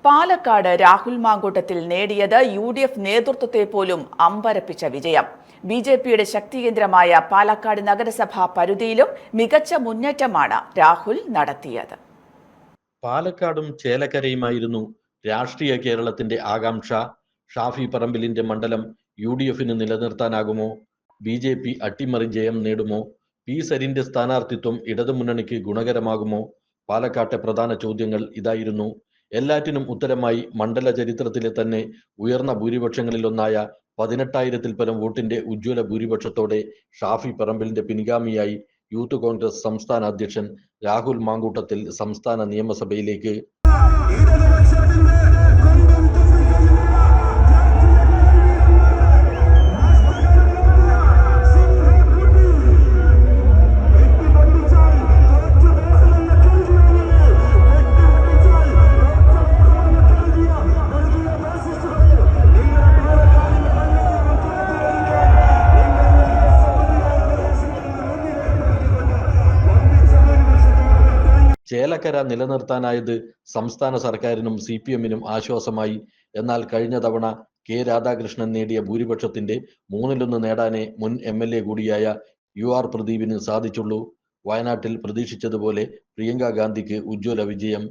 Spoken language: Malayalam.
പാലക്കാട് രാഹുൽ മാങ്കൂട്ടത്തിൽ നേടിയത് UDF നേതൃത്വത്തെ പോലും അമ്പരപ്പിച്ച വിജയം. BJPയുടെ ശക്തികേന്ദ്രമായ പാലക്കാട് നഗരസഭാ പരിധിയിലും മികച്ച മുന്നേറ്റമാണ് രാഹുൽ നടത്തിയത്. പാലക്കാടും ചേലക്കരയുമായിരുന്നു രാഷ്ട്രീയ കേരളത്തിന്റെ ആകാംക്ഷ. ഷാഫി പറമ്പിലിന്റെ മണ്ഡലം UDFന് നിലനിർത്താനാകുമോ? BJP അട്ടിമറി ജയം നേടുമോ? P. സരിന്റെ സ്ഥാനാർത്ഥിത്വം ഇടതുമുന്നണിക്ക് ഗുണകരമാകുമോ? പാലക്കാട്ടെ പ്രധാന ചോദ്യങ്ങൾ ഇതായിരുന്നു. എല്ലാറ്റിനും ഉത്തരമായി മണ്ഡല ചരിത്രത്തിലെ തന്നെ ഉയർന്ന ഭൂരിപക്ഷങ്ങളിലൊന്നായ 18,000-ൽ പരം വോട്ടിന്റെ ഉജ്ജ്വല ഭൂരിപക്ഷത്തോടെ ഷാഫി പറമ്പിലിന്റെ പിൻഗാമിയായി യൂത്ത് കോൺഗ്രസ് സംസ്ഥാന അധ്യക്ഷൻ രാഹുൽ മാങ്കൂട്ടത്തിൽ സംസ്ഥാന നിയമസഭയിലേക്ക്. ചേലക്കര നിലനിർത്താനായത് സംസ്ഥാന സർക്കാരിനും CPM-നും ആശ്വാസമായി. എന്നാൽ കഴിഞ്ഞ തവണ K. രാധാകൃഷ്ണൻ നേടിയ ഭൂരിപക്ഷത്തിന്റെ 1/3 നേടാനേ മുൻ MLA കൂടിയായ UR പ്രദീപിന് സാധിച്ചുള്ളൂ. വയനാട്ടിൽ പ്രതീക്ഷിച്ചതുപോലെ പ്രിയങ്ക ഗാന്ധിക്ക് ഉജ്ജ്വല വിജയം.